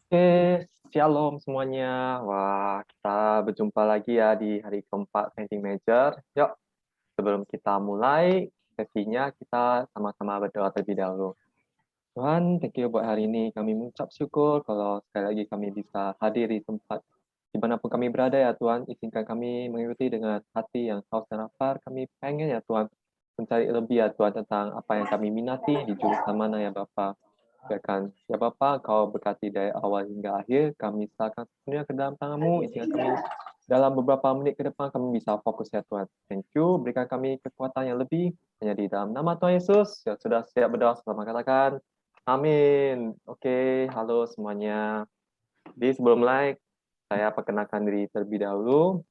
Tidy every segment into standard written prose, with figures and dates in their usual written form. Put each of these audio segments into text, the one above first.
Oke, shalom semuanya. Wah, kita berjumpa lagi ya di hari keempat Painting Major. Yuk, sebelum kita mulai sesinya, kita sama-sama berdoa terlebih dahulu. Tuhan, thank you buat hari ini. Kami mengucap syukur kalau sekali lagi kami bisa hadir di tempat dimanapun kami berada ya Tuhan. Izinkan kami mengikuti dengan hati yang haus dan lapar. Kami pengen ya Tuhan mencari lebih ya Tuhan tentang apa yang kami minati di jurusan mana ya Bapa. Ya Bapa, Kau berkati dari awal hingga akhir. Kami serahkan sepenuhnya ke dalam tangan-Mu. Izinkan kami dalam beberapa menit ke depan kami bisa fokus ya Tuhan. Thank you. Berikan kami kekuatan yang lebih. Hanya di dalam nama Tuhan Yesus. Ya, sudah siap berdoa, selamat katakan. Amin. Oke, halo semuanya. Jadi sebelum mulai, saya perkenalkan diri terlebih dahulu.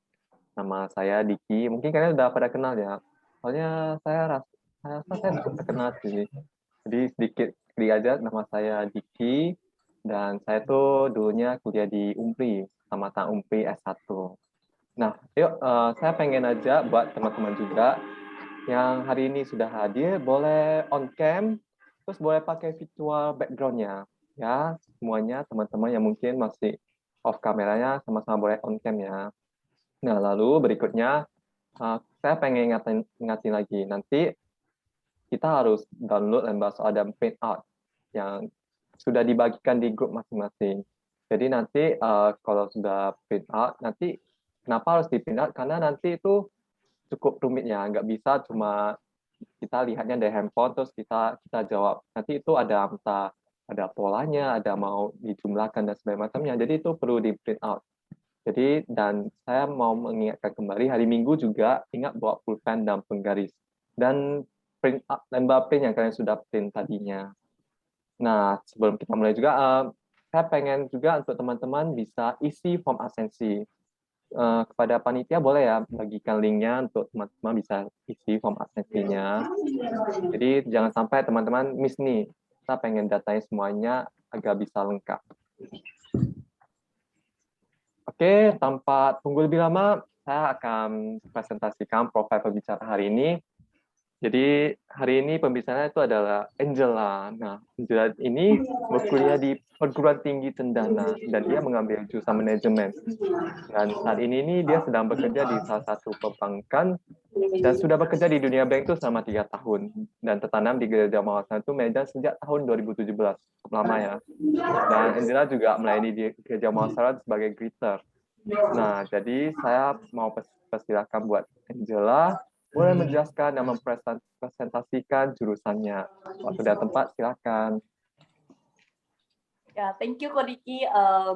Nama saya Diki. Mungkin kalian udah pada kenal ya. Soalnya saya rasa saya cukup terkenal sih. Jadi sedikit aja, nama saya Diki. Dan saya tuh dulunya kuliah di UMPRI, Kecamatan UMPRI S1. Nah, yuk saya pengen aja buat teman-teman juga yang hari ini sudah hadir, boleh on cam, terus boleh pakai virtual background-nya. Ya, semuanya teman-teman yang mungkin masih off kameranya, sama-sama boleh on cam ya. Nah, lalu berikutnya, saya pengen ingatin lagi, nanti kita harus download dan bahas ada print out yang sudah dibagikan di grup masing-masing. Jadi nanti kalau sudah print out, nanti kenapa harus di print out? Karena nanti itu cukup rumit ya, nggak bisa cuma kita lihatnya dari handphone terus kita jawab. Nanti itu ada polanya, ada mau dijumlahkan dan sebagainya macamnya. Jadi itu perlu di print out. Jadi dan saya mau mengingatkan kembali hari Minggu juga ingat bawa pulpen dan penggaris dan print out lembar print yang kalian sudah print tadinya. Nah, sebelum kita mulai juga, saya pengen juga untuk teman-teman bisa isi form absensi. Kepada panitia boleh ya bagikan linknya untuk teman-teman bisa isi form absensinya. Jadi jangan sampai teman-teman miss nih. Kita pengen datanya semuanya agar bisa lengkap. Oke, tanpa tunggu lebih lama, saya akan presentasikan profil pembicara hari ini. Jadi hari ini pembicaranya itu adalah Angela. Nah, Angela ini berkuliah di perguruan tinggi Cendana dan dia mengambil jurusan manajemen. Dan saat ini dia sedang bekerja di salah satu perbankan dan sudah bekerja di dunia bank itu selama 3 tahun dan tertanam di Gereja Mawasan itu Medan sejak tahun 2017. Cukup lama ya. Dan Angela juga melayani di Gereja Mawasan sebagai greeter. Nah, jadi saya mau persilakan buat Angela boleh menjelaskan dan mempresentasikan jurusannya. Waktu dan tempat, silakan. Ya, thank you Kodiki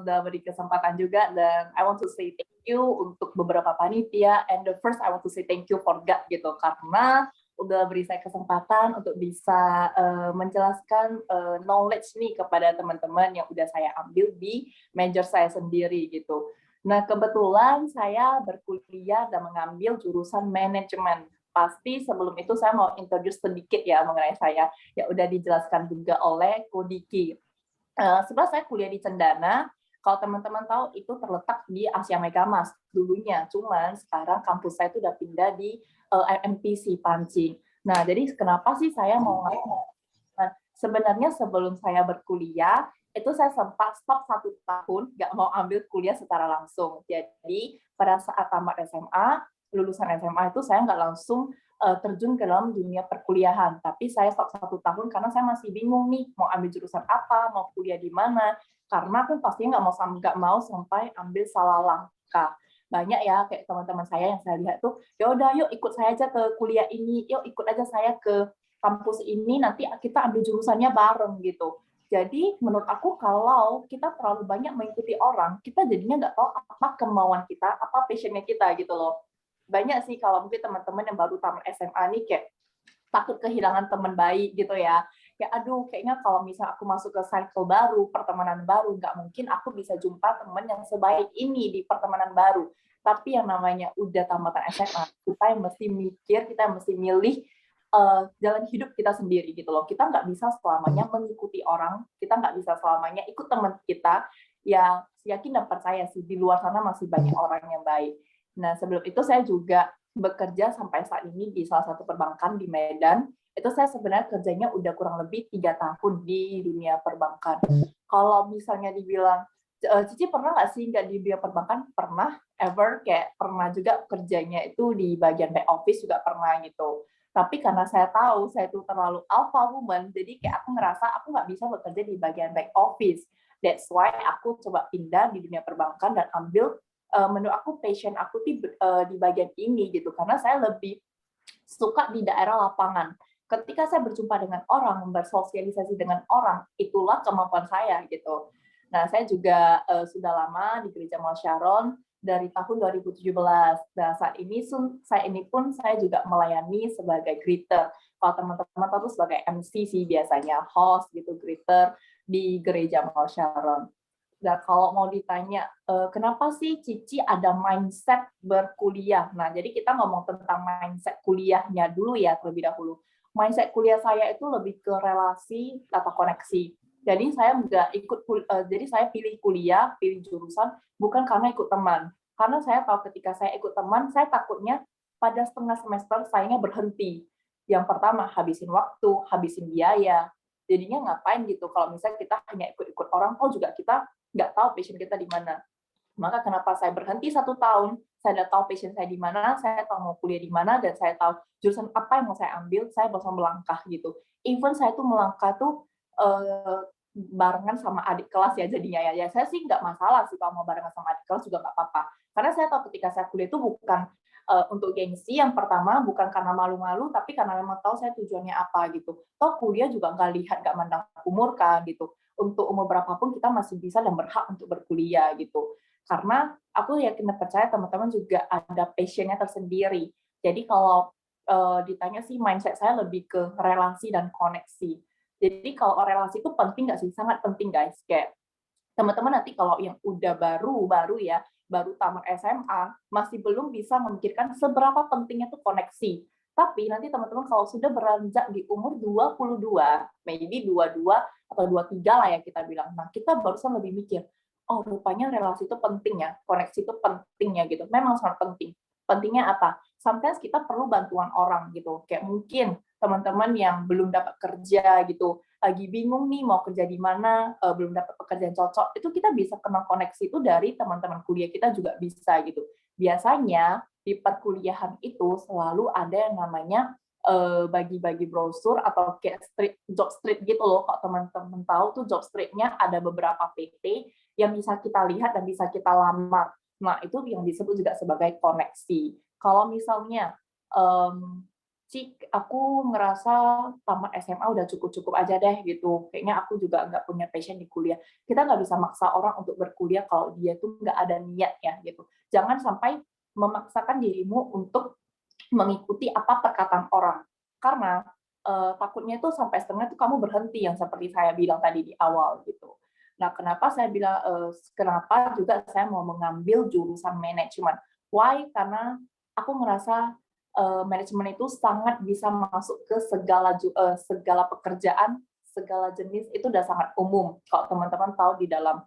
udah beri kesempatan juga, dan I want to say thank you untuk beberapa panitia, and the first I want to say thank you for God gitu, karena udah beri saya kesempatan untuk bisa menjelaskan knowledge nih kepada teman-teman yang udah saya ambil di major saya sendiri gitu. Nah, kebetulan saya berkuliah dan mengambil jurusan manajemen. Pasti sebelum itu saya mau introduce sedikit ya mengenai saya. Ya udah dijelaskan juga oleh Kodiki. Sebenarnya saya kuliah di Cendana. Kalau teman-teman tahu itu terletak di Asia Megamas dulunya. Cuman sekarang kampus saya itu udah pindah di MPC Pancing. Nah, jadi kenapa sih saya mau Nah, sebenarnya sebelum saya berkuliah, itu saya sempat stop 1 tahun, nggak mau ambil kuliah secara langsung. Jadi pada saat tamat SMA, lulusan SMA itu saya nggak langsung terjun ke dalam dunia perkuliahan. Tapi saya stop 1 tahun karena saya masih bingung nih, mau ambil jurusan apa, mau kuliah di mana. Karena aku pastinya nggak mau sampai ambil salah langkah. Banyak ya kayak teman-teman saya yang saya lihat tuh, ya udah yuk ikut saya aja ke kuliah ini, yuk ikut aja saya ke kampus ini, nanti kita ambil jurusannya bareng gitu. Jadi menurut aku kalau kita terlalu banyak mengikuti orang, kita jadinya nggak tahu apa kemauan kita, apa passionnya kita gitu loh. Banyak sih kalau mungkin teman-teman yang baru tamat SMA nih kayak takut kehilangan teman baik gitu ya. Ya aduh, kayaknya kalau misalnya aku masuk ke circle baru, pertemanan baru, nggak mungkin aku bisa jumpa teman yang sebaik ini di pertemanan baru. Tapi yang namanya udah tamatan SMA, kita yang mesti mikir, kita yang mesti milih jalan hidup kita sendiri gitu loh. Kita nggak bisa selamanya mengikuti orang, kita nggak bisa selamanya ikut teman kita. Ya, yakin dan percaya sih di luar sana masih banyak orang yang baik. Nah, sebelum itu saya juga bekerja sampai saat ini di salah satu perbankan di Medan. itu saya sebenarnya kerjanya udah kurang lebih 3 tahun di dunia perbankan. Kalau misalnya dibilang, Cici pernah nggak sih nggak di dunia perbankan? Pernah, ever, kayak pernah juga kerjanya itu di bagian back office juga pernah gitu. Tapi karena saya tahu saya itu terlalu alpha woman, jadi kayak aku ngerasa aku nggak bisa bekerja di bagian back office. That's why aku coba pindah di dunia perbankan dan ambil menurut aku passion aku di bagian ini gitu, karena saya lebih suka di daerah lapangan. Ketika saya berjumpa dengan orang, bersosialisasi dengan orang, itulah kemampuan saya gitu. Nah, saya juga sudah lama di Gereja Mall Sharon dari tahun 2017. Nah, saat ini saya juga melayani sebagai greeter. Kalau teman-teman tahu sebagai MC sih biasanya, host gitu, greeter di Gereja Mall Sharon. Nah, kalau mau ditanya, kenapa sih Cici ada mindset berkuliah? Nah, jadi kita ngomong tentang mindset kuliahnya dulu ya, terlebih dahulu. Mindset kuliah saya itu lebih ke relasi atau koneksi. Jadi saya nggak ikut, jadi saya pilih kuliah, pilih jurusan, bukan karena ikut teman. Karena saya tahu ketika saya ikut teman, saya takutnya pada setengah semester sayanya berhenti. Yang pertama, habisin waktu, habisin biaya. Jadinya ngapain gitu, kalau misalnya kita hanya ikut-ikut orang, juga kita nggak tahu passion kita di mana. Maka kenapa saya berhenti 1 tahun, saya udah tahu passion saya di mana, saya tahu mau kuliah di mana, dan saya tahu jurusan apa yang mau saya ambil, saya langsung melangkah gitu. Even saya tuh melangkah tuh barengan sama adik kelas ya jadinya ya. Saya sih nggak masalah sih kalau mau barengan sama adik kelas juga nggak apa-apa. Karena saya tahu ketika saya kuliah itu bukan untuk gengsi yang pertama, bukan karena malu-malu, tapi karena memang tahu saya tujuannya apa gitu. Toh kuliah juga nggak lihat, nggak mandang umur kan gitu. Untuk umur berapapun kita masih bisa dan berhak untuk berkuliah gitu. Karena aku yakin dan percaya teman-teman juga ada passion-nya tersendiri. Jadi kalau ditanya sih mindset saya lebih ke relasi dan koneksi. Jadi kalau relasi itu penting nggak sih? Sangat penting guys. Kayak teman-teman nanti kalau yang udah baru ya, baru tamat SMA, masih belum bisa memikirkan seberapa pentingnya tuh koneksi. Tapi nanti teman-teman kalau sudah beranjak di umur 22, maybe 22 atau 23 lah ya kita bilang. Nah, kita barusan lebih mikir, oh rupanya relasi itu penting ya, koneksi itu penting ya gitu. Memang sangat penting. Pentingnya apa? Sometimes kita perlu bantuan orang gitu. Kayak mungkin teman-teman yang belum dapat kerja gitu, lagi bingung nih mau kerja di mana, belum dapat pekerjaan cocok, itu kita bisa kenal koneksi itu dari teman-teman kuliah kita juga bisa gitu. Biasanya di perkuliahan itu selalu ada yang namanya bagi-bagi brosur atau kayak job street gitu loh. Kalau teman-teman tahu tuh job street-nya ada beberapa PT yang bisa kita lihat dan bisa kita lamar. Nah, itu yang disebut juga sebagai koneksi. Kalau misalnya Cik, aku ngerasa tamat SMA udah cukup-cukup aja deh gitu. Kayaknya aku juga nggak punya passion di kuliah. Kita nggak bisa maksa orang untuk berkuliah kalau dia tuh nggak ada niat ya gitu. Jangan sampai memaksakan dirimu untuk mengikuti apa perkataan orang. Karena takutnya itu sampai setengah tuh kamu berhenti yang seperti saya bilang tadi di awal gitu. Nah, kenapa saya bilang kenapa juga saya mau mengambil jurusan manajemen? Why? Karena aku ngerasa manajemen itu sangat bisa masuk ke segala pekerjaan, segala jenis itu udah sangat umum. Kalau teman-teman tahu di dalam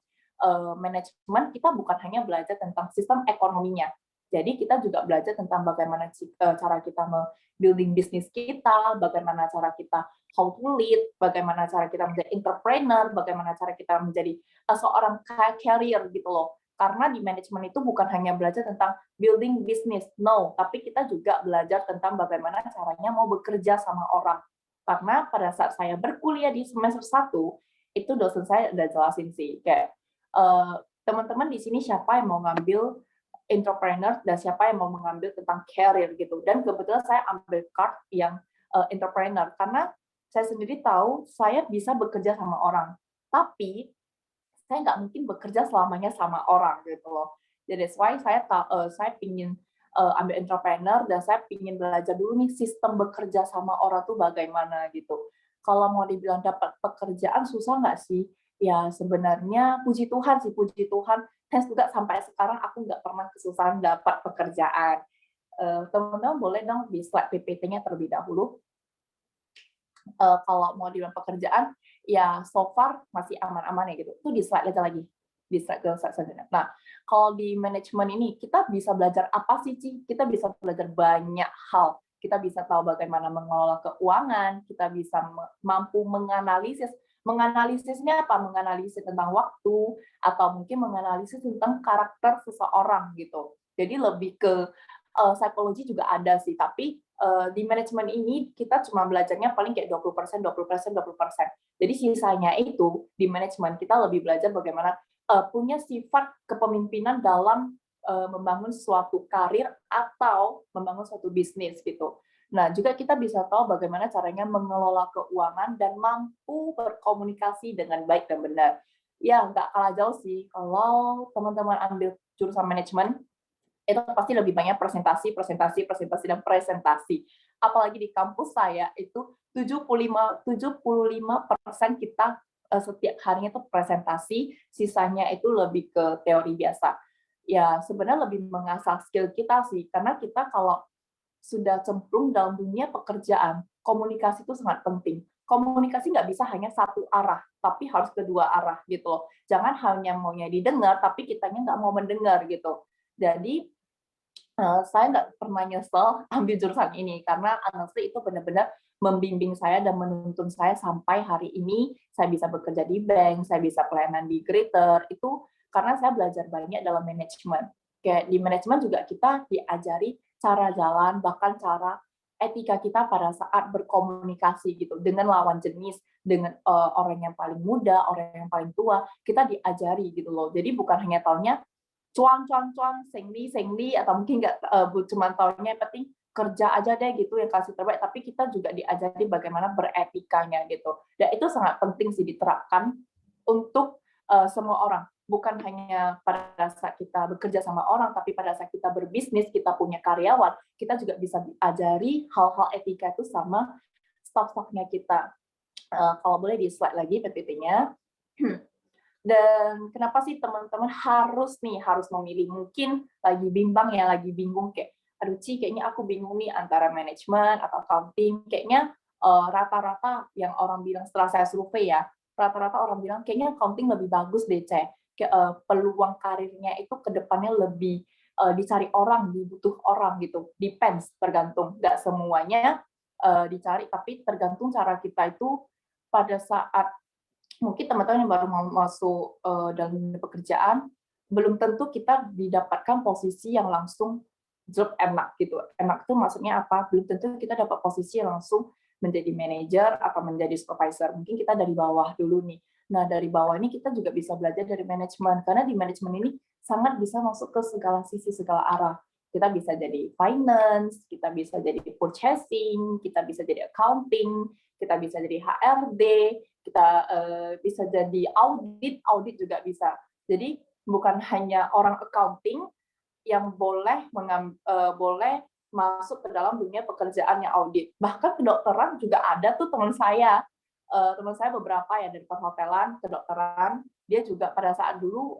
manajemen kita bukan hanya belajar tentang sistem ekonominya. Jadi kita juga belajar tentang bagaimana cara kita building bisnis kita, bagaimana cara kita how to lead, bagaimana cara kita menjadi entrepreneur, bagaimana cara kita menjadi seorang carrier gitu loh. Karena di manajemen itu bukan hanya belajar tentang building business, no, tapi kita juga belajar tentang bagaimana caranya mau bekerja sama orang. Karena pada saat saya berkuliah di semester 1, itu dosen saya udah jelasin sih, kayak teman-teman di sini siapa yang mau ngambil entrepreneur dan siapa yang mau mengambil tentang career gitu. Dan kebetulan saya ambil card yang entrepreneur karena saya sendiri tahu saya bisa bekerja sama orang. Tapi saya nggak mungkin bekerja selamanya sama orang gitu loh. Jadi that's why saya pingin ambil entrepreneur dan saya pingin belajar dulu nih sistem bekerja sama orang tuh bagaimana gitu. Kalau mau dibilang dapat pekerjaan susah nggak sih? Ya sebenarnya puji Tuhan sih, puji Tuhan. Saya juga sampai sekarang aku nggak pernah kesusahan dapat pekerjaan. Teman-teman boleh dong di slide PPT-nya terlebih dahulu. Kalau mau dibilang pekerjaan, ya so far masih aman-aman ya gitu. Itu di slide aja lagi. Di slide selanjutnya. Nah, kalau di manajemen ini, kita bisa belajar apa sih, Ci? Kita bisa belajar banyak hal. kita bisa tahu bagaimana mengelola keuangan, kita bisa mampu menganalisisnya apa? Menganalisis tentang waktu, atau mungkin menganalisis tentang karakter seseorang gitu. Jadi lebih ke psikologi juga ada sih, tapi di manajemen ini kita cuma belajarnya paling kayak 20%, 20%, 20%. Jadi sisanya itu di manajemen kita lebih belajar bagaimana punya sifat kepemimpinan dalam membangun suatu karir atau membangun suatu bisnis gitu. Nah, juga kita bisa tahu bagaimana caranya mengelola keuangan dan mampu berkomunikasi dengan baik dan benar. Ya, nggak kalah jauh sih kalau teman-teman ambil jurusan manajemen, itu pasti lebih banyak presentasi, presentasi, presentasi, dan presentasi. Apalagi di kampus saya itu 75% kita setiap harinya itu presentasi, sisanya itu lebih ke teori biasa. Ya, sebenarnya lebih mengasah skill kita sih, karena kita kalau sudah cemplung dalam dunia pekerjaan, komunikasi itu sangat penting. Komunikasi nggak bisa hanya satu arah, tapi harus kedua arah gitu loh. Jangan hanya maunya didengar, tapi kitanya nggak mau mendengar gitu. Jadi saya nggak pernah nyesel ambil jurusan ini, karena honestly itu benar-benar membimbing saya dan menuntun saya sampai hari ini saya bisa bekerja di bank, saya bisa pelayanan di Greater, itu karena saya belajar banyak dalam manajemen. Kayak di manajemen juga kita diajari cara jalan, bahkan cara etika kita pada saat berkomunikasi gitu dengan lawan jenis, dengan orang yang paling muda, orang yang paling tua, kita diajari gitu loh. Jadi bukan hanya taunya cuan, sengli, atau mungkin nggak cuma taunya yang penting kerja aja deh gitu yang kasih terbaik, tapi kita juga diajari bagaimana beretikanya gitu. Dan itu sangat penting sih diterapkan untuk semua orang. Bukan hanya pada saat kita bekerja sama orang, tapi pada saat kita berbisnis, kita punya karyawan, kita juga bisa diajari hal-hal etika itu sama staff-staffnya kita. Kalau boleh di slide lagi PPT-nya. Dan kenapa sih teman-teman harus memilih, mungkin lagi bimbang ya, lagi bingung kayak, aduh Ci, kayaknya aku bingung nih antara manajemen atau accounting. Kayaknya rata-rata yang orang bilang setelah saya survei ya, rata-rata orang bilang kayaknya accounting lebih bagus deh, peluang karirnya itu ke depannya lebih dicari orang, dibutuh orang gitu. Depends, tergantung. Nggak semuanya dicari, tapi tergantung cara kita itu pada saat mungkin teman-teman yang baru mau masuk dalam dunia pekerjaan, belum tentu kita didapatkan posisi yang langsung job enak gitu. Enak itu maksudnya apa? Belum tentu kita dapat posisi yang langsung menjadi manajer atau menjadi supervisor. Mungkin kita dari bawah dulu nih. Nah, dari bawah ini kita juga bisa belajar dari manajemen, karena di manajemen ini sangat bisa masuk ke segala sisi, segala arah. Kita bisa jadi finance, kita bisa jadi purchasing, kita bisa jadi accounting, kita bisa jadi HRD, kita bisa jadi audit juga bisa. Jadi bukan hanya orang accounting yang boleh masuk ke dalam dunia pekerjaan yang audit. Bahkan kedokteran juga ada tuh teman saya beberapa ya dari perhotelan, kedokteran, dia juga pada saat dulu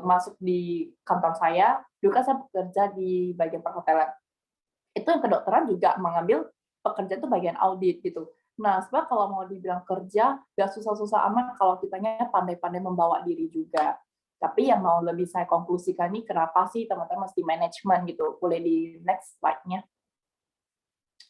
masuk di kantor saya, dulu kan saya bekerja di bagian perhotelan. Itu yang kedokteran juga mengambil pekerjaan itu bagian audit gitu. Nah, sebab kalau mau dibilang kerja, nggak susah-susah amat kalau kitanya pandai-pandai membawa diri juga. Tapi yang mau lebih saya konklusikan nih, kenapa sih teman-teman mesti manajemen gitu. Boleh di next slide-nya.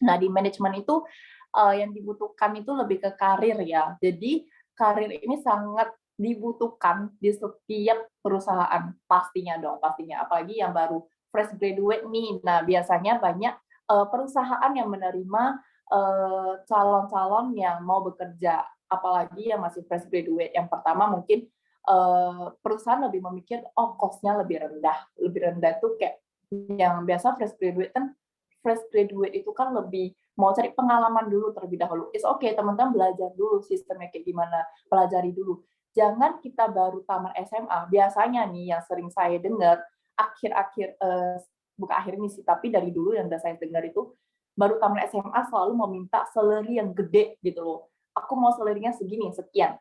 Nah, di manajemen itu yang dibutuhkan itu lebih ke karir ya. Jadi, karir ini sangat dibutuhkan di setiap perusahaan. Pastinya dong, pastinya. Apalagi yang baru fresh graduate nih. Nah, biasanya banyak perusahaan yang menerima calon-calon yang mau bekerja, apalagi yang masih fresh graduate. Yang pertama mungkin perusahaan lebih memikir, oh cost-nya lebih rendah. Lebih rendah itu kayak yang biasa fresh graduate itu kan lebih mau cari pengalaman dulu terlebih dahulu. It's okay, teman-teman belajar dulu sistemnya kayak gimana, pelajari dulu. Jangan kita baru tamat SMA, biasanya nih yang sering saya dengar, bukan akhir ini sih, tapi dari dulu yang udah saya dengar itu, baru tamat SMA selalu meminta salary yang gede gitu loh. Aku mau salary-nya segini, sekian.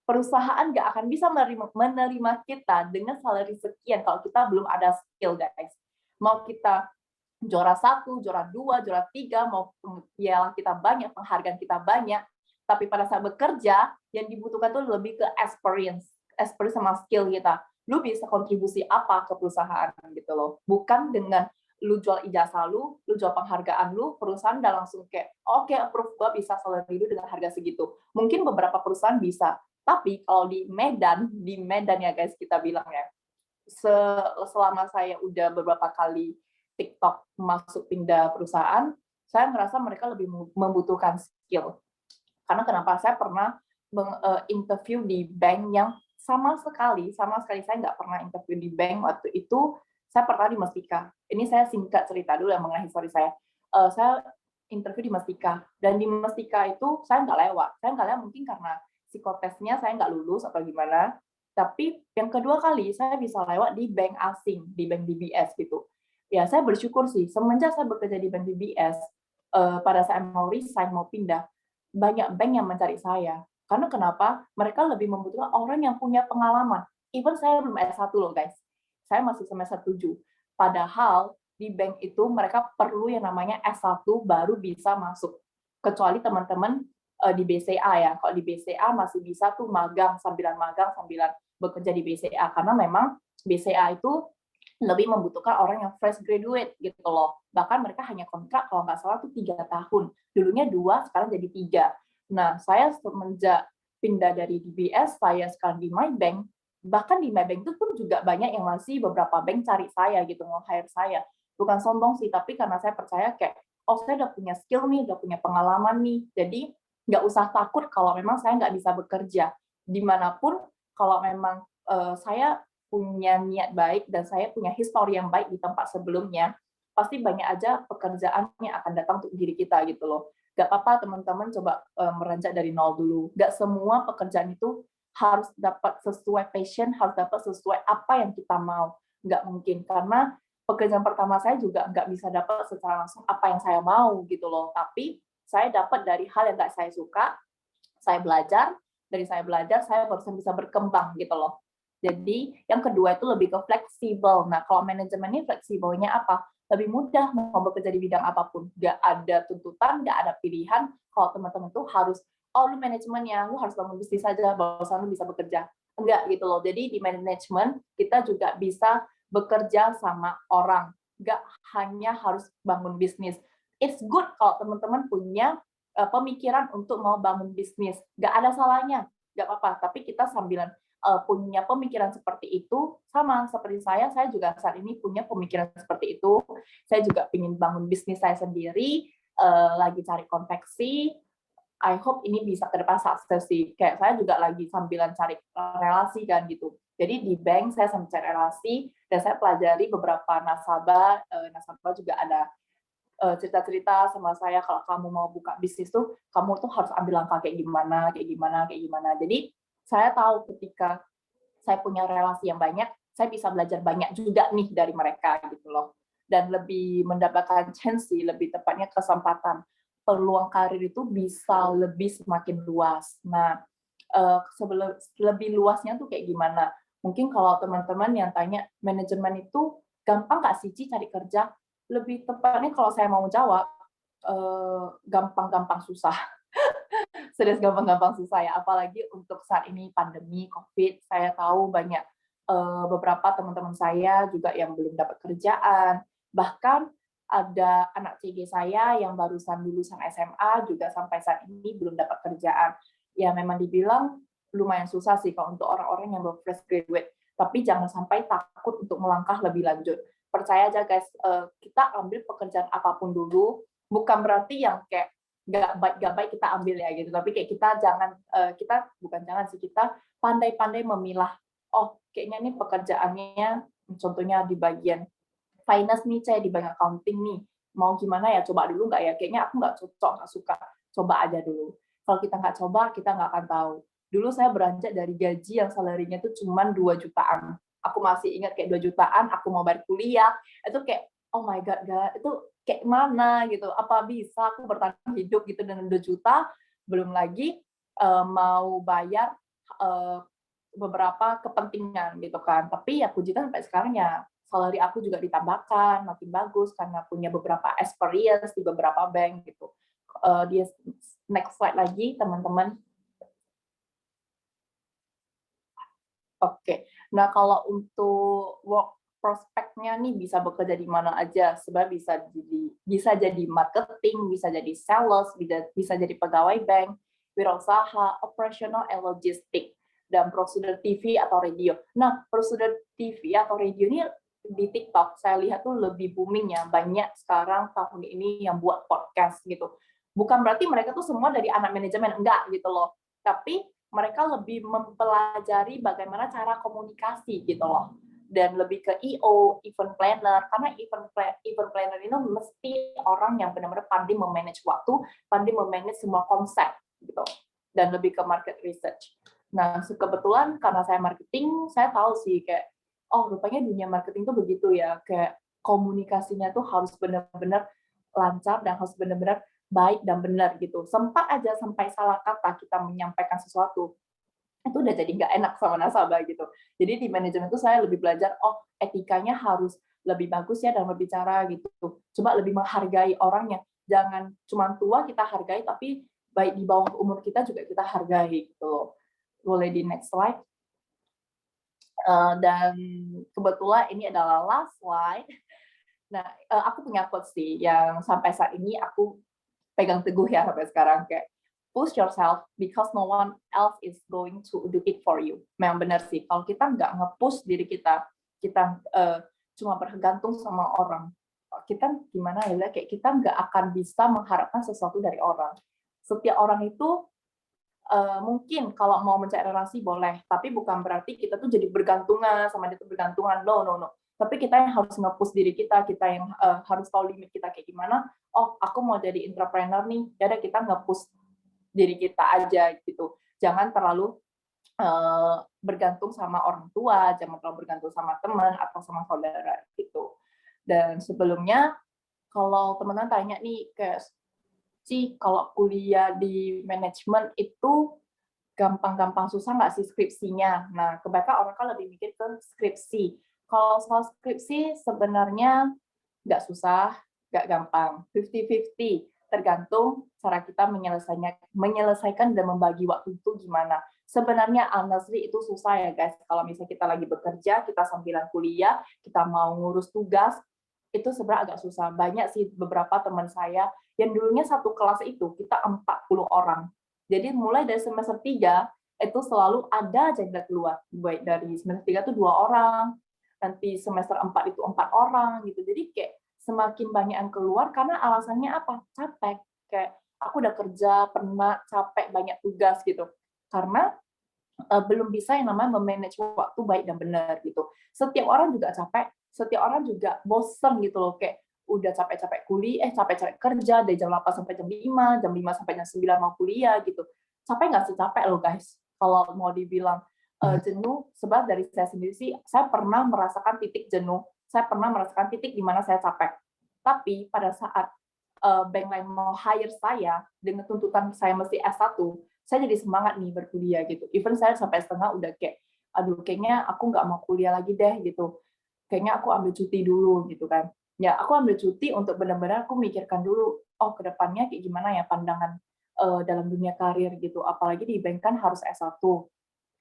Perusahaan nggak akan bisa menerima kita dengan salary sekian kalau kita belum ada skill, guys. Mau kita juara 1, juara 2, juara 3, mau piala kita banyak, penghargaan kita banyak, tapi pada saat bekerja, yang dibutuhkan tuh lebih ke experience sama skill kita. Lu bisa kontribusi apa ke perusahaan gitu loh. Bukan dengan lu jual ijazah lu jual penghargaan lu, perusahaan udah langsung kayak, oke, approve gua bisa salary lu dengan harga segitu. Mungkin beberapa perusahaan bisa, tapi kalau di Medan ya guys kita bilang ya, selama saya udah beberapa kali TikTok masuk pindah perusahaan, saya ngerasa mereka lebih membutuhkan skill. Karena kenapa? Saya pernah interview di bank yang sama sekali saya nggak pernah interview di bank waktu itu. Saya pernah di Mestika. Ini saya singkat cerita dulu yang mengenai histori saya. Saya interview di Mestika, dan di Mestika itu saya nggak lewat. Saya nggak lewat mungkin karena psikotesnya saya nggak lulus atau gimana. Tapi yang kedua kali saya bisa lewat di bank asing, di bank DBS gitu. Ya saya bersyukur sih, semenjak saya bekerja di bank DBS, pada saat mau resign, mau pindah, banyak bank yang mencari saya. Karena kenapa? Mereka lebih membutuhkan orang yang punya pengalaman. Even saya belum S1 loh guys. Saya masih semester 7. Padahal di bank itu mereka perlu yang namanya S1 baru bisa masuk. Kecuali teman-teman di BCA ya. Kalau di BCA masih bisa tuh magang sambilan bekerja di BCA. Karena memang BCA itu lebih membutuhkan orang yang fresh graduate gitu loh. Bahkan mereka hanya kontrak kalau nggak salah tuh 3 tahun. Dulunya 2, sekarang jadi 3. Nah, saya semenjak pindah dari DBS, saya sekarang di MyBank, bahkan di MyBank itu pun juga banyak yang masih beberapa bank cari saya gitu, mau hire saya. Bukan sombong sih, tapi karena saya percaya kayak, oh saya udah punya skill nih, udah punya pengalaman nih, jadi nggak usah takut kalau memang saya nggak bisa bekerja. Dimanapun, kalau memang saya punya niat baik dan saya punya histori yang baik di tempat sebelumnya, pasti banyak aja pekerjaan yang akan datang untuk diri kita gitu loh. Gak apa-apa teman-teman coba meranjak dari nol dulu. Gak semua pekerjaan itu harus dapat sesuai passion, harus dapat sesuai apa yang kita mau. Gak mungkin, karena pekerjaan pertama saya juga nggak bisa dapat secara langsung apa yang saya mau gitu loh. Tapi saya dapat dari hal yang nggak saya suka, saya belajar, dari saya belajar, saya baru bisa berkembang gitu loh. Jadi yang kedua itu lebih ke fleksibel. Nah, kalau manajemen ini fleksibelnya apa? Lebih mudah mau bekerja di bidang apapun. Nggak ada tuntutan, nggak ada pilihan. Kalau teman-teman tuh harus, oh lu manajemennya, lu harus bangun bisnis saja, barusan lu bisa bekerja. Enggak gitu loh. Jadi di manajemen kita juga bisa bekerja sama orang. Nggak hanya harus bangun bisnis. It's good kalau teman-teman punya pemikiran untuk mau bangun bisnis. Nggak ada salahnya, nggak apa-apa. Tapi kita sambilan punya pemikiran seperti itu, sama seperti saya juga saat ini punya pemikiran seperti itu. Saya juga ingin bangun bisnis saya sendiri, lagi cari konveksi. I hope ini bisa ke depan sukses sih. Kayak saya juga lagi sambilan cari relasi kan gitu. Jadi di bank saya sambil cari relasi, dan saya pelajari beberapa nasabah. Nasabah juga ada cerita-cerita sama saya, kalau kamu mau buka bisnis tuh, kamu tuh harus ambil langkah kayak gimana, kayak gimana, kayak gimana. Jadi saya tahu ketika saya punya relasi yang banyak, saya bisa belajar banyak juga nih dari mereka gitu loh. Dan lebih mendapatkan chance sih, lebih tepatnya kesempatan. Peluang karir itu bisa lebih semakin luas. Nah, sebelum lebih luasnya tuh kayak gimana? Mungkin kalau teman-teman yang tanya, manajemen itu gampang nggak sih Ci cari kerja? Lebih tepatnya kalau saya mau jawab, gampang-gampang susah. Serius gampang-gampang susah ya, apalagi untuk saat ini pandemi COVID. Saya tahu banyak beberapa teman-teman saya juga yang belum dapat kerjaan, bahkan ada anak CG saya yang barusan lulusan SMA juga sampai saat ini belum dapat kerjaan. Ya memang dibilang lumayan susah sih kalau untuk orang-orang yang baru fresh graduate, tapi jangan sampai takut untuk melangkah lebih lanjut. Percaya aja guys, kita ambil pekerjaan apapun dulu, bukan berarti yang kayak nggak baik kita ambil ya gitu, tapi kayak kita jangan kita pandai-pandai memilah, oh kayaknya ini pekerjaannya contohnya di bagian finance nih, saya di bagian accounting nih, mau gimana ya, coba dulu nggak ya, kayaknya aku nggak cocok, nggak suka, coba aja dulu. Kalau kita nggak coba, kita nggak akan tahu. Dulu saya beranjak dari gaji yang salarinya itu cuma 2 jutaan. Aku masih ingat kayak 2 jutaan, aku mau bayar kuliah, itu kayak, oh my God, itu kayak mana gitu, apa bisa aku bertahan hidup gitu dengan 2 juta, belum lagi mau bayar beberapa kepentingan gitu kan. Tapi ya puji Tuhan sampai sekarang ya salary aku juga ditambahkan, makin bagus karena punya beberapa experience di beberapa bank gitu. Dia next slide lagi teman-teman. Oke. Nah, kalau untuk work prospeknya nih bisa bekerja di mana aja, sebenarnya bisa jadi marketing, bisa jadi sales, bisa jadi pegawai bank, wirausaha, operasional, logistik, dan prosedur TV atau radio. Nah, prosedur TV atau radio ini di TikTok saya lihat tuh lebih booming ya, banyak sekarang tahun ini yang buat podcast gitu. Bukan berarti mereka tuh semua dari anak manajemen, enggak gitu loh. Tapi mereka lebih mempelajari bagaimana cara komunikasi gitu loh. Dan lebih ke EO, event planner, karena event planner ini mesti orang yang benar-benar pandai memanage waktu, pandai memanage semua konsep gitu. Dan lebih ke market research. Nah, kebetulan karena saya marketing, saya tahu sih kayak, oh rupanya dunia marketing tuh begitu ya, kayak komunikasinya tuh harus benar-benar lancar dan harus benar-benar baik dan benar gitu. Sempat aja sampai salah kata kita menyampaikan sesuatu, itu udah jadi nggak enak sama nasabah gitu. Jadi di manajemen itu saya lebih belajar, oh etikanya harus lebih bagus ya dalam berbicara gitu. Coba lebih menghargai orangnya. Jangan cuma tua kita hargai, tapi baik di bawah umur kita juga kita hargai gitu loh. Boleh di next slide. Dan kebetulan ini adalah last slide. Nah, aku punya quotes sih yang sampai saat ini aku pegang teguh ya sampai sekarang, kayak push yourself because no one else is going to do it for you. Memang benar sih, kalau kita nggak nge-push diri kita cuma bergantung sama orang, kita gimana ya, kayak kita nggak akan bisa mengharapkan sesuatu dari orang. Setiap orang itu mungkin kalau mau mencari relasi boleh, tapi bukan berarti kita tuh jadi bergantungan sama dia tuh bergantungan. No. Tapi kita yang harus nge-push diri kita yang harus tahu limit kita kayak gimana. Oh, aku mau jadi entrepreneur nih, jadi kita nge-push diri kita aja gitu. Jangan terlalu bergantung sama orang tua, jangan terlalu bergantung sama teman atau sama saudara gitu. Dan sebelumnya, kalau teman-teman tanya nih, kayak sih kalau kuliah di manajemen itu gampang-gampang susah nggak sih skripsinya? Nah, kebanyakan orang kan lebih mikir ke skripsi. Kalau soal skripsi sebenarnya nggak susah, nggak gampang. 50-50, tergantung cara kita menyelesaikan dan membagi waktu itu gimana. Sebenarnya honestly itu susah ya guys. Kalau misalnya kita lagi bekerja, kita sambilan kuliah, kita mau ngurus tugas, itu sebenarnya agak susah. Banyak sih beberapa teman saya yang dulunya satu kelas itu, kita 40 orang. Jadi mulai dari semester 3, itu selalu ada aja yang keluar. Baik dari semester 3 itu 2 orang, nanti semester 4 itu 4 orang gitu. Jadi kayak semakin banyak yang keluar karena alasannya apa? Capek. Kayak aku udah kerja, penat, capek, banyak tugas gitu. Karena belum bisa yang namanya memanage waktu baik dan benar gitu. Setiap orang juga capek, setiap orang juga bosen gitu loh, kayak udah capek-capek kuliah, capek-capek kerja dari jam 8 sampai jam 5, jam 5 sampai jam 9 mau kuliah gitu. Capek nggak sih? Capek loh guys. Kalau mau dibilang jenuh, sebab dari saya sendiri sih, saya pernah merasakan titik jenuh, saya pernah merasakan titik di mana saya capek. Tapi pada saat bank lain mau hire saya dengan tuntutan saya mesti S1, saya jadi semangat nih berkuliah gitu. Even saya sampai setengah udah kayak, aduh kayaknya aku nggak mau kuliah lagi deh gitu. Kayaknya aku ambil cuti dulu gitu kan. Ya aku ambil cuti untuk benar-benar aku mikirkan dulu, oh kedepannya kayak gimana ya pandangan dalam dunia karir gitu. Apalagi di bank kan harus S1.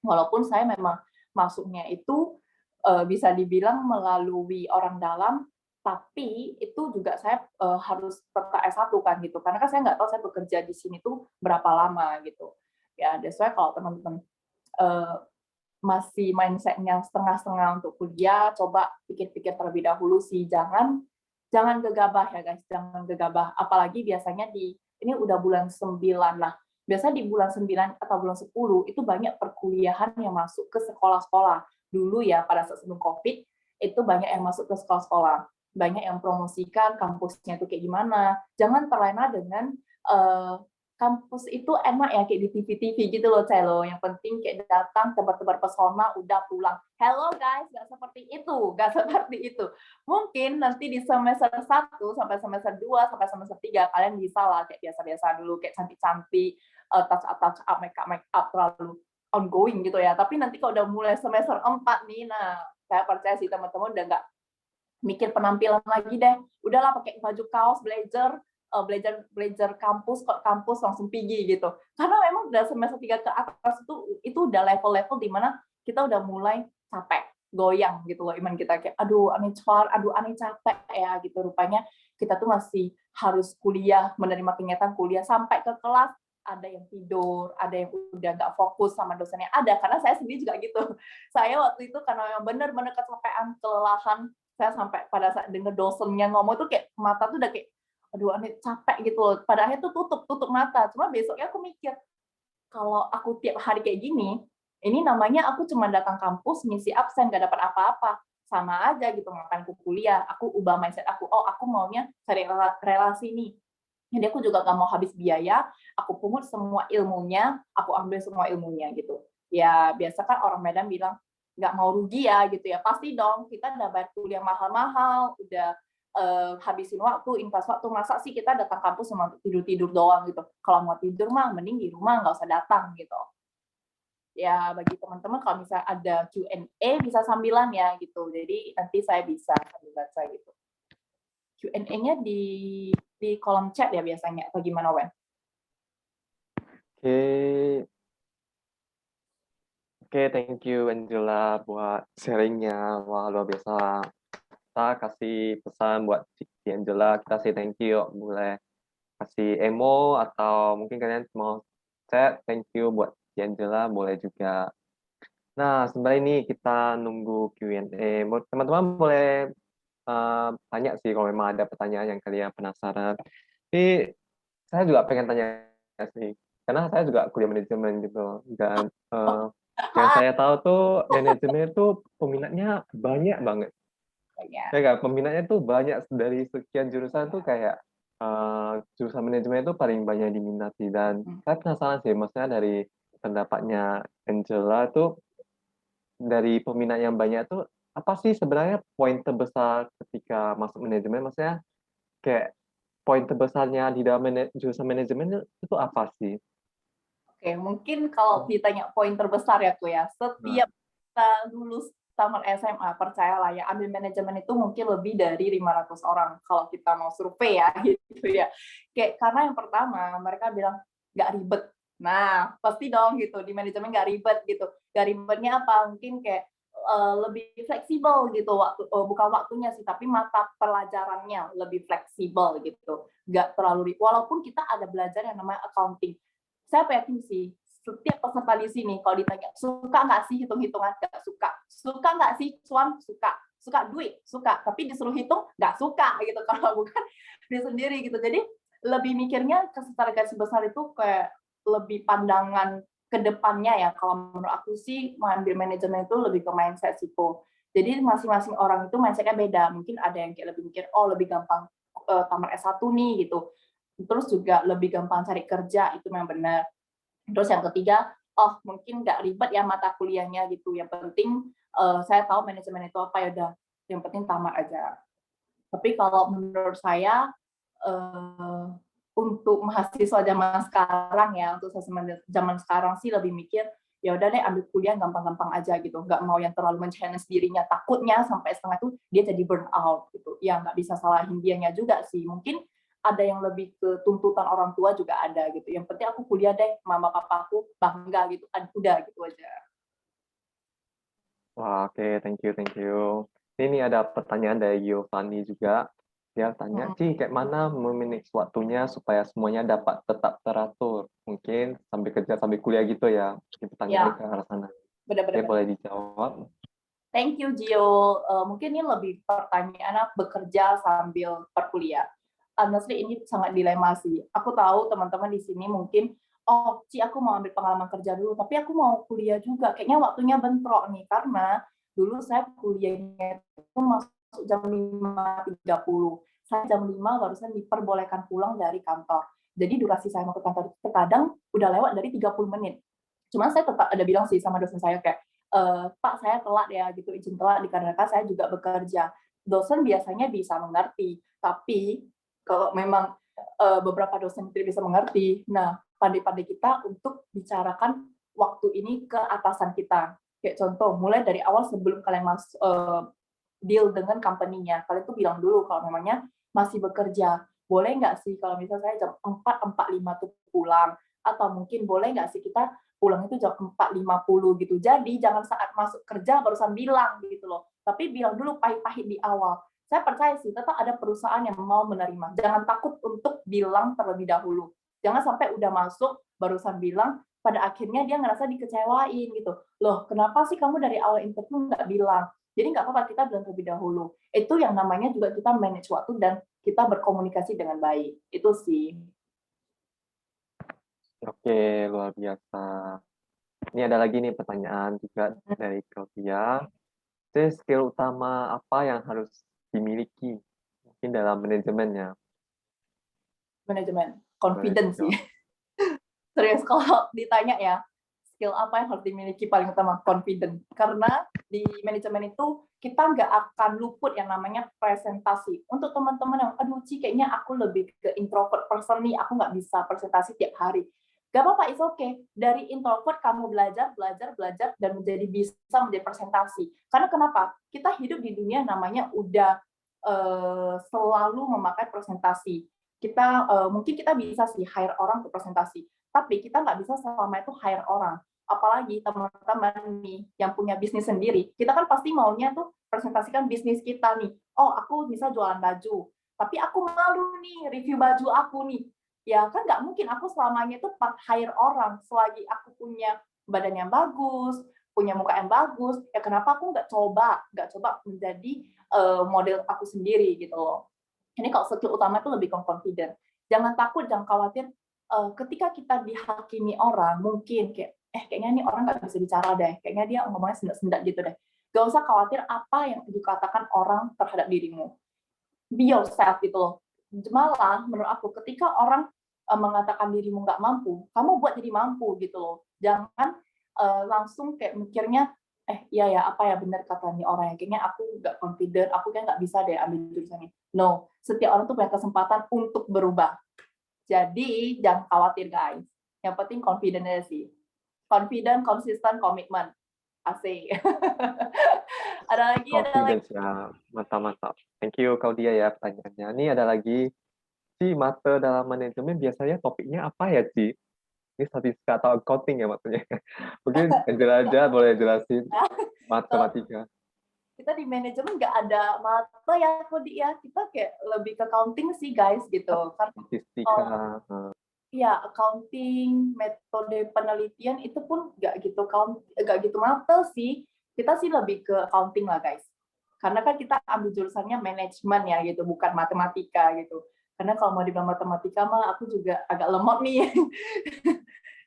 Walaupun saya memang masuknya itu bisa dibilang melalui orang dalam, tapi itu juga saya harus tetap S1 kan gitu. Karena kan saya nggak tahu saya bekerja di sini tuh berapa lama gitu. Ya, that's why kalau teman-teman masih mindset-nya setengah-setengah untuk kuliah, coba pikir-pikir terlebih dahulu sih. Jangan gegabah ya guys, jangan gegabah. Apalagi biasanya ini udah bulan 9 lah. Biasanya di bulan 9 atau bulan 10 itu banyak perkuliahan yang masuk ke sekolah-sekolah. Dulu ya, pada saat sebelum COVID, itu banyak yang masuk ke sekolah-sekolah. Banyak yang promosikan kampusnya itu kayak gimana. Jangan terlena dengan kampus itu enak ya kayak di TV-TV gitu loh, Celo. Yang penting kayak datang, tebar-tebar pesona, udah pulang. Hello guys, nggak seperti itu. Nggak seperti itu. Mungkin nanti di semester 1 sampai semester 2 sampai semester 3 kalian bisa lah kayak biasa-biasa dulu, kayak cantik-cantik, touch up, make up terlalu ongoing gitu ya. Tapi nanti kalau udah mulai semester 4 nih, nah saya percaya sih teman-teman udah nggak mikir penampilan lagi deh. Udahlah pakai baju kaos, blazer kampus, kok kampus langsung pergi gitu. Karena memang udah semester 3 ke atas itu udah level-level di mana kita udah mulai capek. goyang gitu loh iman kita, kayak aduh aneh capek ya gitu. Rupanya kita tuh masih harus kuliah, menerima kenyataan kuliah sampai ke kelas ada yang tidur, ada yang udah nggak fokus sama dosennya, ada, karena saya sendiri juga gitu. Saya waktu itu karena benar-benar kecapean, kelelahan, saya sampai pada saat denger dosennya ngomong tuh kayak mata tuh udah kayak aduh aneh capek gitu loh. Pada akhirnya tuh tutup mata. Cuma besoknya aku mikir, kalau aku tiap hari kayak gini, ini namanya aku cuma datang kampus, ngisi absen, nggak dapat apa-apa. Sama aja gitu, ngapain aku kuliah. Aku ubah mindset aku, oh aku maunya cari relasi nih. Jadi aku juga nggak mau habis biaya, aku pungut semua ilmunya, aku ambil semua ilmunya gitu. Ya biasa kan orang Medan bilang, nggak mau rugi ya gitu ya. Pasti dong, kita udah bayar kuliah mahal-mahal, udah habisin waktu, invest waktu, masa sih kita datang kampus cuma tidur-tidur doang gitu. Kalau mau tidur mah mending di rumah, nggak usah datang gitu. Ya bagi teman-teman kalau misalnya ada Q&A bisa sambilan ya gitu. Jadi nanti saya bisa sambil baca gitu. Q&A-nya di kolom chat ya biasanya, atau gimana, Wen? Oke, oke, thank you Angela buat sharingnya. Wah, luar biasa. Kita kasih pesan buat si Angela, kita kasih thank you. Boleh kasih emo atau mungkin kalian mau chat, thank you buat si Angela, boleh juga. Nah, sebenarnya ini kita nunggu Q&A. Teman-teman boleh tanya sih kalau memang ada pertanyaan yang kalian penasaran. Tapi saya juga pengen tanya sih, karena saya juga kuliah manajemen gitu. Dan yang saya tahu tuh manajemen itu peminatnya banyak banget. Ya. Ya nggak? Peminatnya tuh banyak, dari sekian jurusan tuh kayak jurusan manajemen itu paling banyak diminati. Dan saya penasaran sih, maksudnya dari pendapatnya Angela tuh, dari peminat yang banyak tuh apa sih sebenarnya poin terbesar ketika masuk manajemen? Maksudnya kayak poin terbesarnya di dalam jurusan manajemen itu apa sih? Oke, mungkin kalau ditanya poin terbesar ya, ya, Nah, setiap kita lulus tamat SMA, percayalah ya, ambil manajemen itu mungkin lebih dari 500 orang kalau kita mau survei ya, gitu ya. Kayak karena yang pertama, mereka bilang nggak ribet. Nah, pasti dong gitu, di manajemen nggak ribet gitu. Nggak ribetnya apa? Mungkin kayak lebih fleksibel gitu, bukan waktunya sih, tapi mata pelajarannya lebih fleksibel gitu. Nggak terlalu, walaupun kita ada belajar yang namanya accounting, saya yakin sih setiap peserta di sini kalau ditanya suka nggak sih hitung-hitungan, nggak suka. Suka nggak sih cuan, suka duit, suka, tapi disuruh hitung nggak suka gitu kalau bukan dia sendiri gitu. Jadi lebih mikirnya ketertarikan sebesar itu kayak lebih pandangan ke depannya ya. Kalau menurut aku sih mengambil manajemen itu lebih ke mindset situ. Jadi masing-masing orang itu mindsetnya beda. Mungkin ada yang kayak lebih mikir, oh lebih gampang tamat S1 nih gitu. Terus juga lebih gampang cari kerja, itu memang benar. Terus yang ketiga, oh mungkin nggak ribet ya mata kuliahnya gitu. Yang penting saya tahu manajemen itu apa, ya udah. Yang penting tamat aja. Tapi kalau menurut saya untuk mahasiswa zaman sekarang ya, untuk zaman sekarang sih lebih mikir ya udah deh ambil kuliah gampang-gampang aja gitu, nggak mau yang terlalu men-challenge dirinya, takutnya sampai setengah tuh dia jadi burn out gitu. Ya nggak bisa salahin dianya juga sih, mungkin ada yang lebih ke tuntutan orang tua juga ada gitu. Yang penting aku kuliah deh, mama papa aku bangga gitu, udah gitu aja. wah, oke, thank you, thank you. Ini ada pertanyaan dari Giovanni juga. Dia tanya, Ci, kayak mana memanage waktunya supaya semuanya dapat tetap teratur? Mungkin sambil kerja, sambil kuliah gitu ya. Mungkin pertanyaannya Ya, ke arah sana. Oke, benar-benar. boleh dijawab. Thank you, Gio. Mungkin ini lebih pertanyaan bekerja sambil perkuliah. Honestly, ini sangat dilema sih. Aku tahu teman-teman di sini mungkin, oh, Ci, aku mau ambil pengalaman kerja dulu, tapi aku mau kuliah juga. Kayaknya waktunya bentrok nih, karena dulu saya kuliahnya itu masuk jam 5.30. Saya jam 5 barusan diperbolehkan pulang dari kantor. Jadi durasi saya mau ke kantor itu terkadang udah lewat dari 30 menit. Cuma saya tetap ada bilang sih sama dosen saya kayak, Pak saya telat ya gitu, izin telat dikarenakan saya juga bekerja. Dosen biasanya bisa mengerti, tapi kalau memang beberapa dosen tidak bisa mengerti, nah pandai-pandai kita untuk bicarakan waktu ini ke atasan kita. Kayak contoh, mulai dari awal sebelum kalian deal dengan company-nya, kalian tuh bilang dulu kalau memangnya masih bekerja. Boleh nggak sih kalau misalnya saya jam 4.45 tuh pulang, atau mungkin boleh nggak sih kita pulang itu jam 4.50 gitu. Jadi jangan saat masuk kerja barusan bilang gitu loh. Tapi bilang dulu pahit-pahit di awal. Saya percaya sih tetap ada perusahaan yang mau menerima. Jangan takut untuk bilang terlebih dahulu. Jangan sampai udah masuk barusan bilang, pada akhirnya dia ngerasa dikecewain gitu. Loh, kenapa sih kamu dari awal interview nggak bilang? Jadi nggak apa-apa kita bilang terlebih dahulu. Itu yang namanya juga kita manage waktu dan kita berkomunikasi dengan baik. Itu sih. Oke, luar biasa. Ini ada lagi nih pertanyaan juga dari Claudia. Jadi skill utama apa yang harus dimiliki mungkin dalam manajemennya? Manajemen. Boleh Confidence sih. dijawab. Serius kalau ditanya ya, skill apa yang harus dimiliki paling utama? Confident. Karena di manajemen itu kita nggak akan luput yang namanya presentasi. Untuk teman-teman yang, aduh Ci, kayaknya aku lebih ke introvert person nih, aku nggak bisa presentasi tiap hari. Gak apa-apa, it's okay. Dari introvert kamu belajar, dan bisa menjadi presentasi. Karena kenapa? Kita hidup di dunia namanya udah selalu memakai presentasi. Kita mungkin kita bisa sih hire orang untuk presentasi, tapi kita nggak bisa selama itu hire orang. Apalagi teman-teman nih yang punya bisnis sendiri, kita kan pasti maunya tuh presentasikan bisnis kita nih. Oh, aku bisa jualan baju, tapi aku malu nih review baju aku nih. Ya kan nggak mungkin aku selamanya itu hire orang. Selagi aku punya badan yang bagus, punya muka yang bagus, ya kenapa aku nggak coba menjadi model aku sendiri gitu loh. Ini kalau skill utama itu lebih ke confident. Jangan takut, jangan khawatir. Ketika kita dihakimi orang, mungkin kayaknya ini orang nggak bisa bicara deh, kayaknya dia ngomongnya sendak-sendak gitu deh. Gak usah khawatir apa yang dikatakan orang terhadap dirimu. Be yourself gitu loh. Malah menurut aku ketika orang mengatakan dirimu nggak mampu, kamu buat jadi mampu gitu loh. Jangan langsung kayak mikirnya iya ya apa ya benar kata nih orang, kayaknya aku nggak confident, aku kayak nggak bisa deh ambil jurusan ini. No, setiap orang tuh punya kesempatan untuk berubah. Jadi jangan khawatir guys. Yang penting confident aja sih. Confident, konsisten, komitmen. Asik. Ada lagi. Confidence ya, mantap-mantap. Thank you Claudia ya pertanyaannya. Ini ada lagi, Ci, mata dalam manajemen biasanya topiknya apa ya, Ci? Ini statistika atau accounting ya maksudnya. Mungkin Angela aja boleh jelasin matematika. Kita di manajemen nggak ada mata ya, Kodi ya. Kita kayak lebih ke accounting sih guys gitu. Karena Statistika. ya accounting, metode penelitian itu pun nggak gitu mata sih. Kita sih lebih ke accounting lah guys. Karena kan kita ambil jurusannya manajemen ya gitu, bukan matematika gitu. Karena kalau mau dibilang matematika mah aku juga agak lemot nih.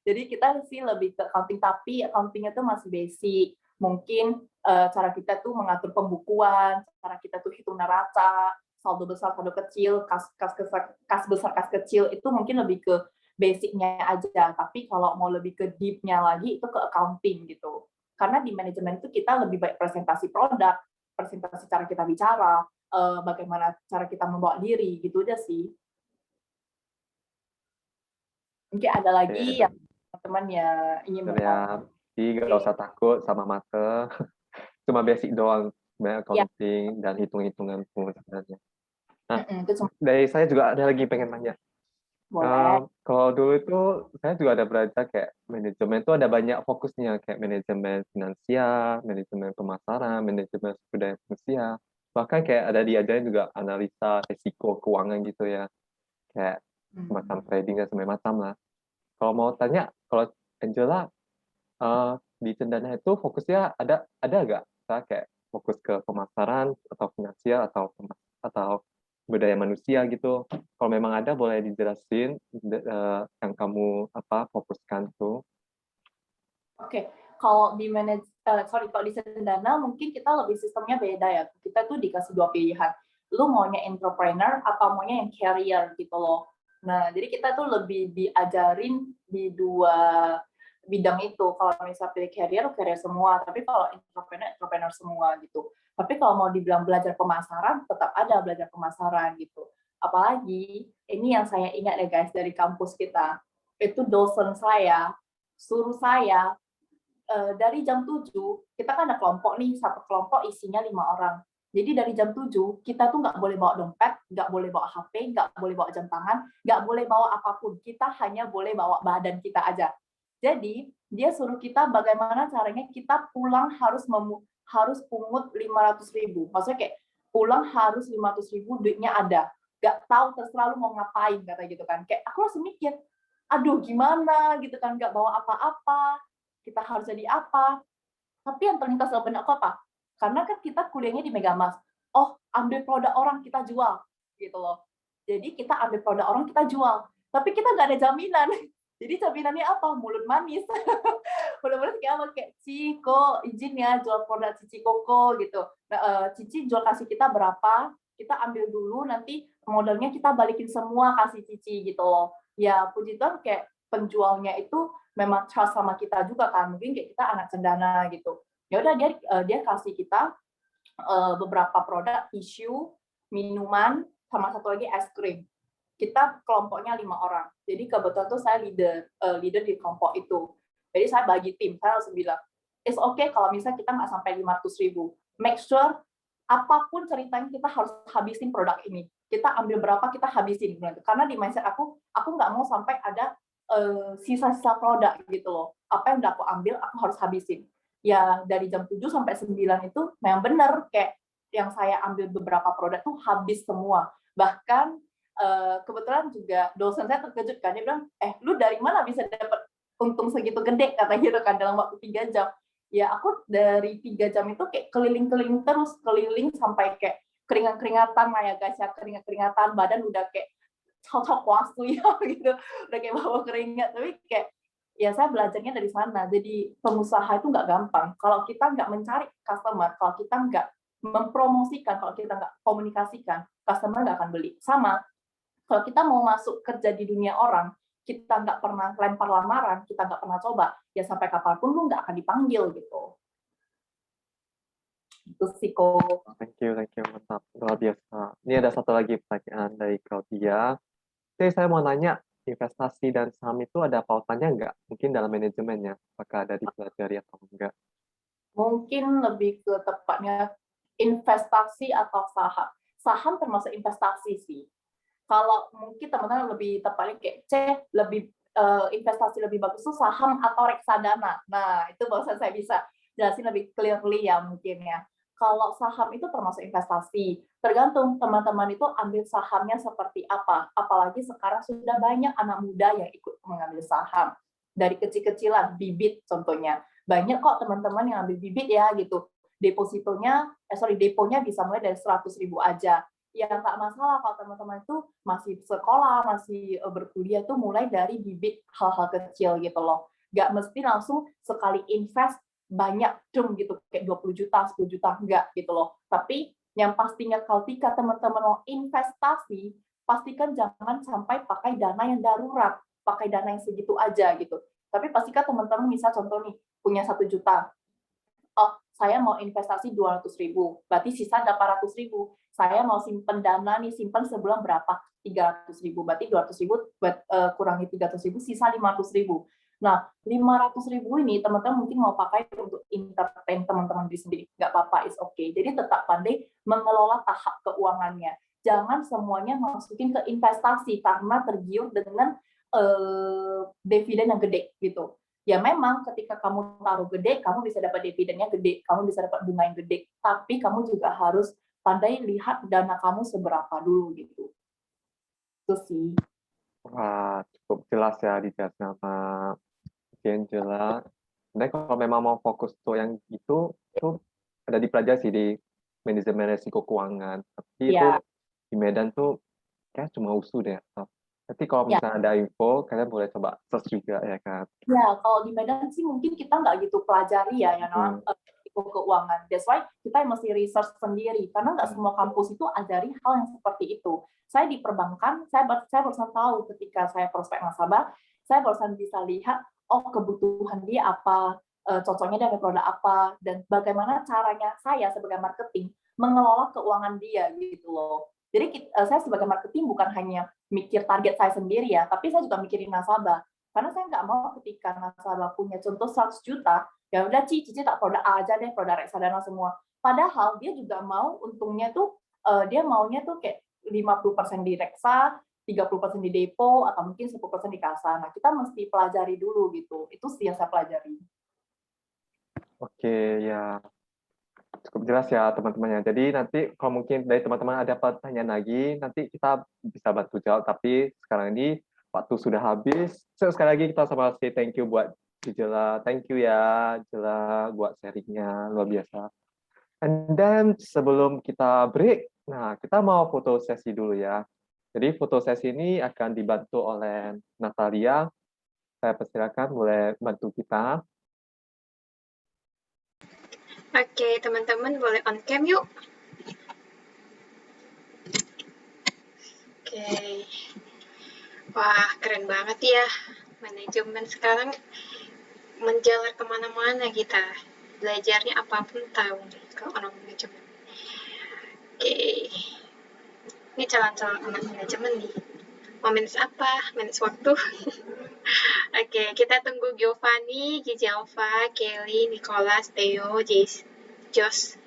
Jadi kita sih lebih ke accounting, tapi accounting itu masih basic. Mungkin cara kita tuh mengatur pembukuan, cara kita tuh hitung neraca, saldo besar, saldo kecil, kas besar, kas kecil, itu mungkin lebih ke basicnya aja. Tapi kalau mau lebih ke deep-nya lagi, itu ke accounting gitu. Karena di manajemen itu kita lebih baik presentasi produk, presentasi cara kita bicara, bagaimana cara kita membawa diri, gitu aja sih. Mungkin ada lagi yang teman-teman ya ingin bertanya. Jadi nggak usah takut sama mata. Cuma basic doang, sebenarnya accounting dan hitung-hitungan sebenarnya. Nah, dari saya juga ada lagi pengen tanya. Kalau dulu itu saya juga ada belajar kayak manajemen itu ada banyak fokusnya, kayak manajemen finansial, manajemen pemasaran, manajemen sumber daya manusia. Bahkan kayak ada diajarin juga analisa risiko keuangan gitu ya, kayak semacam trading dan semacam macam lah. Kalau mau tanya, kalau Angela di Cendana itu fokusnya ada nggak? Saya kayak fokus ke pemasaran atau finansial atau budaya manusia gitu. Kalau memang ada boleh dijelasin yang kamu fokuskan tuh. Oke, kalau di kalau di Cendana mungkin kita lebih sistemnya beda ya. Kita tuh dikasih dua pilihan. Lu maunya entrepreneur atau maunya yang carrier gitu loh. Nah, jadi kita tuh lebih diajarin di dua bidang itu. Kalau misalnya pilih carrier semua. Tapi kalau entrepreneur semua gitu. Tapi kalau mau dibilang belajar pemasaran, tetap ada belajar pemasaran gitu. Apalagi, ini yang saya ingat ya guys dari kampus kita. Itu dosen saya suruh saya dari jam 7, kita kan ada kelompok nih, satu kelompok isinya 5 orang. Jadi dari jam 7, kita tuh nggak boleh bawa dompet, nggak boleh bawa HP, nggak boleh bawa jam tangan, nggak boleh bawa apapun. Kita hanya boleh bawa badan kita aja. Jadi dia suruh kita bagaimana caranya kita pulang harus pungut 500.000. Maksudnya kayak pulang harus 500.000, duitnya ada. Gak tahu terserah lu mau ngapain kata gitu kan. Kayak aku langsung mikir, aduh gimana gitu kan, gak bawa apa-apa, kita harus jadi apa. Tapi yang terlintas dalam benak aku apa? Karena kan kita kuliahnya di Megamas. Oh, ambil produk orang kita jual gitu loh. Jadi kita ambil produk orang kita jual. Tapi kita nggak ada jaminan. Jadi jaminannya apa? Mulut manis. Mulut manis kayak apa? Kayak Ciko izin ya jual produk Cici Koko gitu. Nah, Cici jual kasih kita berapa? Kita ambil dulu, nanti modalnya kita balikin semua kasih Cici gitu loh. Ya puji Tuhan kayak penjualnya itu memang trust sama kita juga kan. Mungkin kayak kita anak cendana gitu. Ya udah dia kasih kita beberapa produk tisu, minuman, sama satu lagi es krim. Kita kelompoknya 5 orang. Jadi kebetulan tuh saya leader di kelompok itu. Jadi saya bagi tim, saya langsung bilang, it's okay kalau misalnya kita nggak sampai 500.000. Make sure apapun ceritanya kita harus habisin produk ini. Kita ambil berapa, kita habisin. Karena di mindset aku nggak mau sampai ada sisa-sisa produk gitu loh. Apa yang udah aku ambil, aku harus habisin. Ya dari jam 7 sampai 9 itu memang benar, kayak yang saya ambil beberapa produk tuh habis semua. Bahkan kebetulan juga dosen saya terkejut kan, dia bilang, lu dari mana bisa dapat untung segitu gede, kata gitu kan, dalam waktu 3 jam. Ya aku dari 3 jam itu kayak keliling-keliling terus, keliling sampai kayak keringat-keringatan lah ya guys ya, keringat-keringatan, badan udah kayak cocok waktu ya gitu, udah kayak bawa keringat. Tapi kayak ya saya belajarnya dari sana. Jadi pengusaha itu nggak gampang. Kalau kita nggak mencari customer, kalau kita nggak mempromosikan, kalau kita nggak komunikasikan, customer nggak akan beli. Sama kalau kita mau masuk kerja di dunia orang, kita nggak pernah lempar lamaran, kita nggak pernah coba, ya sampai kapanpun lu nggak akan dipanggil gitu. Itu sih kok. Thank you, mantap, luar biasa. Ini ada satu lagi pertanyaan dari Claudia. Jadi saya mau nanya, investasi dan saham itu ada pautannya nggak? Mungkin dalam manajemennya, apakah ada dipelajari atau enggak? Mungkin lebih ke tepatnya investasi atau saham. Saham termasuk investasi sih. Kalau mungkin teman-teman lebih tepatnya kayak lebih investasi lebih bagus itu saham atau reksadana. Nah, itu bahasa saya bisa jelasin lebih clearly ya mungkin ya. Kalau saham itu termasuk investasi, tergantung teman-teman itu ambil sahamnya seperti apa. Apalagi sekarang sudah banyak anak muda yang ikut mengambil saham. Dari kecil-kecilan, bibit contohnya. Banyak kok teman-teman yang ambil bibit ya gitu. Deponya bisa mulai dari 100.000 aja. Ya nggak masalah kalau teman-teman itu masih sekolah, masih berkuliah tuh mulai dari bibit hal-hal kecil gitu loh. Nggak mesti langsung sekali invest banyak gitu, kayak 20 juta, 10 juta, enggak gitu loh. Tapi yang pastinya ketika teman-teman mau investasi, pastikan jangan sampai pakai dana yang darurat, pakai dana yang segitu aja gitu. Tapi pastikan teman-teman misal contoh nih, punya 1 juta, oh saya mau investasi 200.000, berarti sisa 800.000. Saya mau simpen dana nih, simpen sebulan berapa? 300.000, berarti 200.000 kurangi 300.000, sisa 500.000. Nah, 500.000 ini teman-teman mungkin mau pakai untuk entertain teman-teman sendiri, nggak apa-apa, is okay. Jadi tetap pandai mengelola tahap keuangannya. Jangan semuanya masukin ke investasi karena tergiur dengan dividen yang gede gitu. Ya memang ketika kamu taruh gede, kamu bisa dapat dividennya gede, kamu bisa dapat bunga yang gede, tapi kamu juga harus pandai lihat dana kamu seberapa dulu gitu. Itu sih. Wah, cukup jelas ya dijelasin sama Angela. Sebenarnya kalau memang mau fokus tuh yang itu ada dipelajari sih di manajemen risiko keuangan. Tapi itu Ya, di Medan tuh kayak cuma usul deh. Tapi kalau ya. misalnya ada info, kalian boleh coba search juga ya kan. Ya, kalau di Medan sih mungkin kita nggak gitu pelajari ya, risiko keuangan. That's why kita mesti research sendiri, karena nggak semua kampus itu ajari hal yang seperti itu. Saya di perbankan, saya barusan tahu ketika saya prospek nasabah, saya barusan bisa lihat, oh kebutuhan dia apa, cocoknya dengan produk apa, dan bagaimana caranya saya sebagai marketing mengelola keuangan dia gitu loh. Jadi saya sebagai marketing bukan hanya mikir target saya sendiri ya, tapi saya juga mikirin nasabah. Karena saya nggak mau ketika nasabah punya contoh 100 juta, ya udah Cici tak produk A aja deh, produk reksadana semua. Padahal dia juga mau untungnya tuh, dia maunya tuh kayak 50% di reksa, 30% di depo, atau mungkin 10% di kasa. Nah, kita mesti pelajari dulu gitu. Itu sih yang saya pelajari. Oke, ya. Cukup jelas ya teman-temannya. Jadi nanti kalau mungkin dari teman-teman ada pertanyaan lagi, nanti kita bisa bantu jawab. Tapi sekarang ini waktu sudah habis. So, sekali lagi kita sama say thank you buat Jela. Thank you ya, Jela, buat sharingnya. Luar biasa. And then sebelum kita break, nah kita mau foto sesi dulu ya. Jadi foto sesi ini akan dibantu oleh Natalia. Saya persilakan boleh bantu kita. Oke, teman-teman boleh on cam yuk. Oke. Wah, keren banget ya. Manajemen sekarang menjalar kemana-mana kita. Belajarnya apapun tahu nih kalau orang manajemen. Oke. Ini calon-calon anak manajemen nih. Mau manage apa? Manage waktu. Oke, kita tunggu Giovanni, Gijalva, Kelly, Nicholas, Theo, Josh,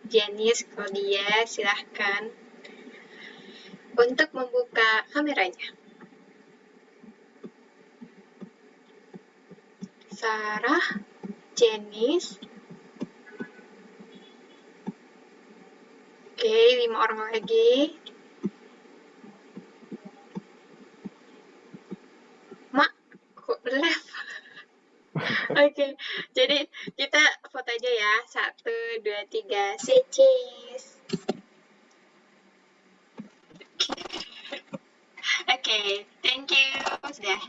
Janice, Claudia, silahkan untuk membuka kameranya. Sarah, Janice. Oke, 5 orang lagi. Mak, kok left? Oke, jadi kita foto aja ya. 1, 2, 3, say cheese. Oke, thank you. Sudah.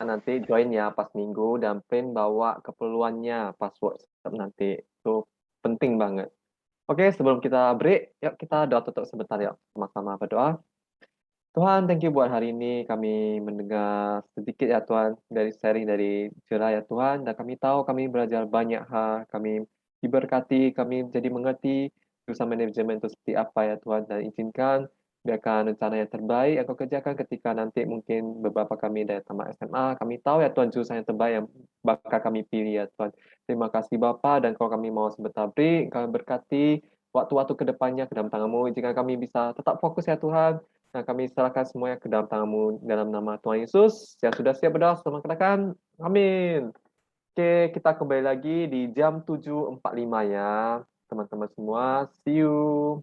Nanti join ya pas minggu dan print bawa keperluannya pas workshop nanti. Itu penting banget. Oke, sebelum kita break, yuk kita doa tutup sebentar ya. Sama-sama berdoa. Tuhan, thank you buat hari ini. Kami mendengar sedikit ya Tuhan dari sharing dari Jera ya Tuhan. Dan kami tahu kami belajar banyak hal. Kami diberkati, kami jadi mengerti usaha manajemen itu seperti apa ya Tuhan. Dan izinkan biarkan rencana yang terbaik yang kau kerjakan ketika nanti mungkin beberapa kami dari tamat SMA. Kami tahu ya Tuhan jurusan yang terbaik yang bakal kami pilih ya Tuhan. Terima kasih Bapa dan kalau kami mau sebentar break, kami berkati waktu-waktu ke depannya ke dalam tangan-Mu. Jika kami bisa tetap fokus ya Tuhan. Nah, kami serahkan semuanya ke dalam tangan-Mu dalam nama Tuhan Yesus. Yang sudah siap berdoa, selamat katakan, amin. Oke, kita kembali lagi di jam 7.45 ya, teman-teman semua. See you.